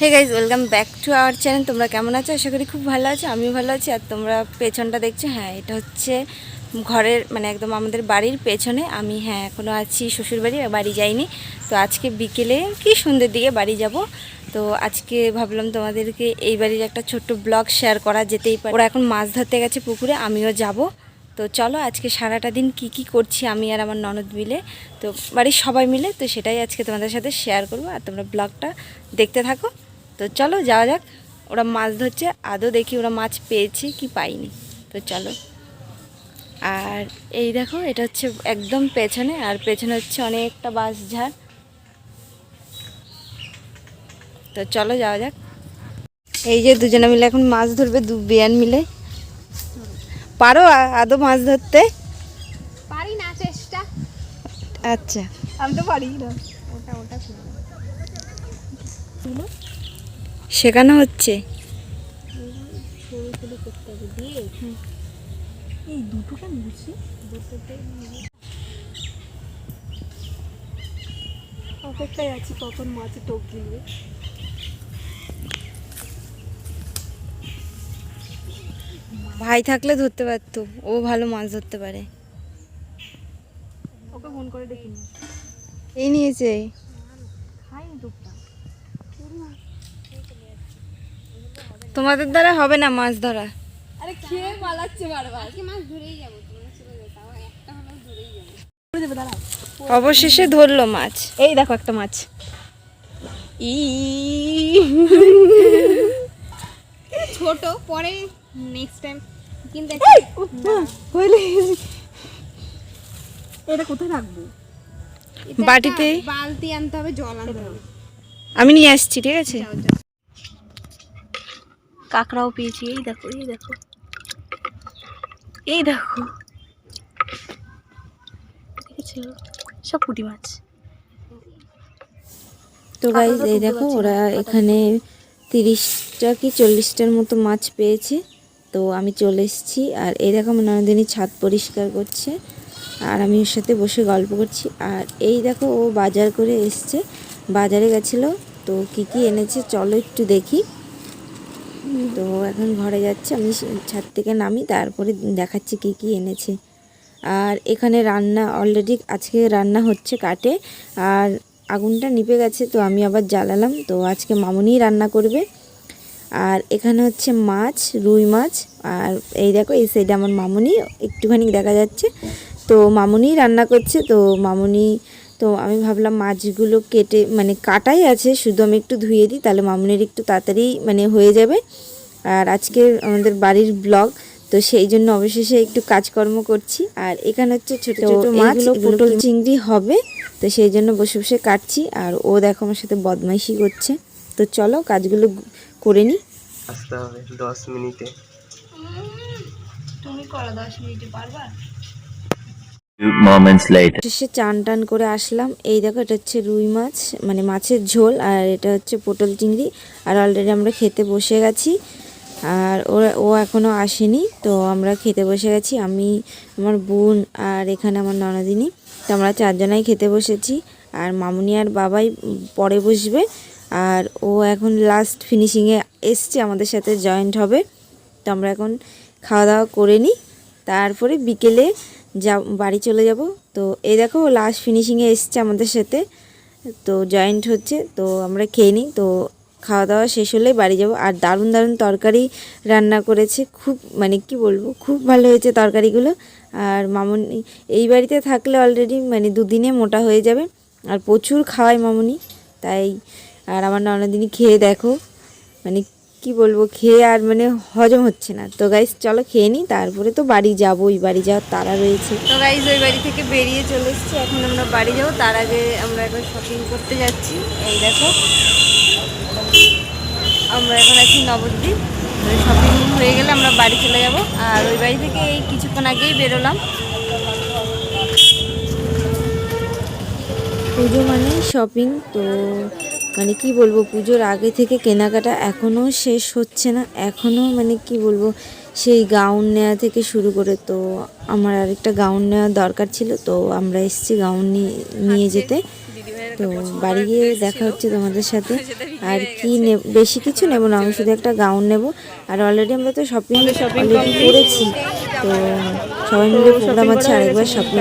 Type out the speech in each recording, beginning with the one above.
Hey guys, welcome back to our channel. তোমরা কেমন আছো? আশা করি খুব ভালো আছো। আমিও ভালো আছি। আর তোমরা পেছনটা দেখছো, হ্যাঁ এটা হচ্ছে ঘরের মানে একদম আমাদের বাড়ির পেছনে। আমি এখনও আছি শ্বশুরবাড়ি, বাড়ি যাইনি। তো আজকে বিকেলে কি সন্ধ্যের দিকে বাড়ি যাব। তো আজকে ভাবলাম তোমাদেরকে এই বাড়ির একটা ছোট্ট ব্লগ শেয়ার করা যেতেই পারে। ওরা এখন মাছ ধরতে গেছে পুকুরে, আমিও যাব। তো চলো আজকে সারাটা দিন কি করছি আমি আর আমার ননদ মিলে, তো বাড়ির সবাই মিলে, তো সেটাই আজকে তোমাদের সাথে শেয়ার করবো। আর তোমরা ব্লগটা দেখতে থাকো। তো চলো যাওয়া যাক। ওরা মাছ ধরছে, আদৌ দেখি ওরা মাছ পেয়েছে কি পাইনি। তো চলো। আর এই দেখো, এটা হচ্ছে একদম পেছনে, আর পেছনে হচ্ছে অনেকটা বাঁশঝাড়। তো চলো যাওয়া যাক। এই যে দুজনে মিলে এখন মাছ ধরবে, দু বিয়ান মিলে। পারো আদৌ মাছ ধরতে? পারি না, চেষ্টা। আচ্ছা, আমি তো পারি না। ওটা শেখানো হচ্ছে। এই দুটো কেন বুঝছি, অপেক্ষায় আছি কখন মাছে টোপ গিলবে। ভাই থাকলে ধরতে পারতো, ও ভালো মাছ ধরতে পারে। ওকে ফোন করে ডেকে নি। এই নিয়েছে। খাইনি টোপটা। তোমাদের দ্বারা হবে না মাছ ধরা। আরে খেয়ে পালাচ্ছে বারবার। আজকে মাছ ধরেই যাবো, তোমরা চলে যাও, তাও একটা হলেও ধরেই যাবো। করে দেবে, দাঁড়াও। অবশেষে ধরলো মাছ। এই দেখো একটা মাছ। ই ছোট, পরে নেক্সট টাইম কিন্তু এটা কোথায় রাখবো? বাটিতে বালতি আনতে হবে, জল আনতে হবে। আমি নিয়ে আসছি, ঠিক আছে। যাও যাও। কাঁকড়াও পেয়েছি, এই দেখো এই দেখো এই দেখো, দেখেছো? সব পুঁটি মাছ। তো গাইজ এই দেখো, ওরা এখানে 30টা কি 40টার মতো মাছ পেয়েছে। তো আমি চলে এসেছি। আর এই দেখো আমার ননদিনী ছাদ পরিষ্কার করছে, আর আমি ওর সাথে বসে গল্প করছি। আর এই দেখো ও বাজার করে এসছে, বাজারে গেছিলো। তো কি এনেছে চলো একটু দেখি। তো এখন ঘরে যাচ্ছে, আমি ছাদ থেকে নামি তারপরে দেখাচ্ছি কি এনেছে। আর এখানে রান্না অলরেডি আজকে রান্না হচ্ছে কাটে, আর আগুনটা নিভে গেছে। তো আমি আবার জ্বালালাম। তো আজকে মামুনিই রান্না করবে। আর এখানে হচ্ছে মাছ, রুই মাছ। আর এই দেখো এই সাইডে আমার মামুনি একটুখানি দেখা যাচ্ছে। তো মামুনিই রান্না করছে। তো মামুনি, তো আমি ভাবলাম মাছগুলো কেটে মানে কাটাই আছে, শুধু আমি একটু ধুয়ে দিই, তাহলে মামুনির একটু তাড়াতাড়ি মানে হয়ে যাবে। আর আজকে আমাদের বাড়ির ব্লগ, তো সেই জন্য অবশেষে একটু কাজকর্ম করছি। আর এখানে হচ্ছে ছোট ছোট মাছ, পটল চিংড়ি হবে। তো সেই জন্য বসে বসে কাটছি। আর ও দেখো আমার সাথে বদমাইশি করছে। তো চলো কাজগুলো করে নিই। আসতে হবে 10 মিনিটে। তুমি করো, 10 মিনিটে পারবা? Few moments later. শেষে চান টান করে আসলাম। এই দেখো এটা হচ্ছে রুই মাছ, মানে মাছের ঝোল। আর এটা হচ্ছে পটল চিংড়ি। আর অলরেডি আমরা খেতে বসে গেছি। আর ও এখনও আসেনি। তো আমরা খেতে বসে গেছি, আমি, আমার বোন, আর এখানে আমার ননদিনী। তো আমরা 4জনাই খেতে বসেছি। আর মামুনি আর বাবাই পরে বসবে। আর ও এখন লাস্ট ফিনিশিংয়ে এসছে, আমাদের সাথে জয়েন্ট হবে। তো আমরা এখন খাওয়া দাওয়া করে নিই, তারপরে বিকেলে বাড়ি চলে যাব। তো এই দেখো লাস্ট ফিনিশিংয়ে এসছে আমাদের সাথে, তো জয়েন্ট হচ্ছে। তো আমরা খেয়ে নিই। তো খাওয়া দাওয়া শেষ হলেই বাড়ি যাব। আর দারুণ দারুণ তরকারি রান্না করেছে, খুব মানে কি বলবো, খুব ভালো হয়েছে তরকারিগুলো। আর মামুনি এই বাড়িতে থাকলে অলরেডি মানে 2 দিনে মোটা হয়ে যাবে। আর প্রচুর খাওয়ায় মামুনি, তাই। আর আমার ননদিনী খেয়ে দেখো, মানে কি বলবো, খেয়ে আর মানে হজম হচ্ছে না। তো গাইজ চলো খেয়ে নিই, তারপরে তো বাড়ি যাবোই, বাড়ি যাওয়ার তাড়া রয়েছে। তো গাইজ ওই বাড়ি থেকে বেরিয়ে চলে এসেছি, এখন আমরা বাড়ি যাবো। তার আগে আমরা এখন শপিং করতে যাচ্ছি। এই দেখো আমরা এখন আছি নবদ্বীপ। তো শপিং হয়ে গেলে আমরা বাড়ি চলে যাব। আর ওই বাড়ি থেকে এই কিছুক্ষণ আগেই বেরোলাম। পুজো মানে শপিং, তো মানে কি বলবো, পুজোর আগে থেকে কেনাকাটা এখনও শেষ হচ্ছে না। এখনও মানে কি বলবো, সেই গাউন নেওয়া থেকে শুরু করে। তো আমার আরেকটা গাউন নেওয়ার দরকার ছিল, তো আমরা এসেছি গাউন নিয়ে যেতে। দিদিভাইয়ের তো বাড়ি গিয়ে দেখা হচ্ছে তোমাদের সাথে। আর কি বেশি কিছু নেব না, আমি শুধু একটা গাউন নেব। আর অলরেডি আমরা তো শপিং অলরেডি করেছি, তো সবাই মিলে প্রোগ্রাম আছে আরেকবার শপিং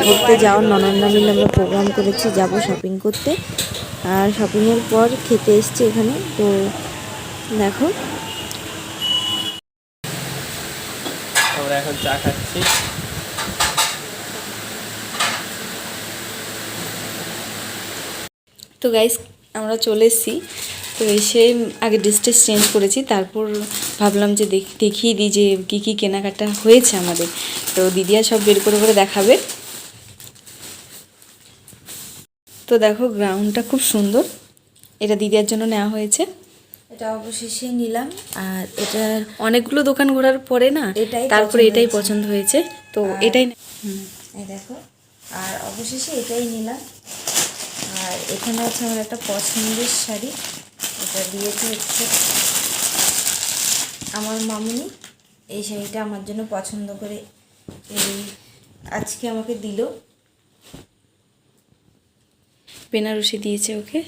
করতে যাওয়ার। ননন্দা মিলে আমরা প্রোগ্রাম করেছি যাব শপিং করতে। আর শপিংয়ের পর খেতে এসছি এখানে। তো দেখো আমরা এখন চা খাচ্ছি। তো গাইস আমরা চলে এসেছি। তো এসে আগে ড্রেস চেঞ্জ করেছি, তারপর ভাবলাম যে দেখিয়ে দিই যে কী কী কেনাকাটা হয়েছে আমাদের। তো দিদিয়া সব বের করে করে দেখাবে। তো দেখো গ্রাউন্ডটা খুব সুন্দর, এটা দিদিয়ার জন্য নেওয়া হয়েছে। এটা অবশেষে নিলাম। আর এটা অনেকগুলো দোকান ঘোরার পরে না তারপরে এটাই পছন্দ হয়েছে, তো এটাই এই দেখো। আর অবশেষে এটাই নিলাম। আর এখানে আছে আমার একটা পছন্দের শাড়ি, এটা দিয়েছে হচ্ছে আমার মামুনি। এই শাড়িটা আমার জন্য পছন্দ করে এই আজকে আমাকে দিল। বেনারসি দিয়েছে ওকে।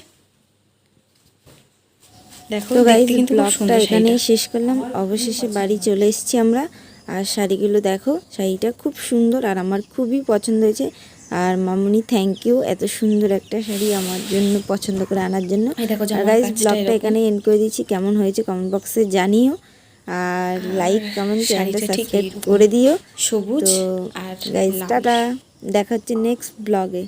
দেখো তো গাইস দেখতে কিন্তু খুব ব্লগটা সুন্দর এখানেই শাড়িটা। শেষ করলাম। অবশেষে বাড়ি চলে এসেছি আমরা। আর শাড়িগুলো দেখো, শাড়িটা খুব সুন্দর আর আমার খুবই পছন্দ হয়েছে। আর মামুনি থ্যাংক ইউ এত সুন্দর একটা শাড়ি আমার জন্য পছন্দ করে আনার জন্য। এই দেখো আর জামার গাইস কাজটা ব্লগটা এরকম। এখানে এন্ড করে দিচ্ছি। কেমন হয়েছে কমেন্ট বক্সে জানিও। আর লাইক কমেন্ট চ্যানেলটা শাড়িটা ঠিক সাবস্ক্রাইব এইরকম। করে দিও। সবুজ তো আর গাইস লাল। টাটা, দেখা হচ্ছে নেক্সট ব্লগে।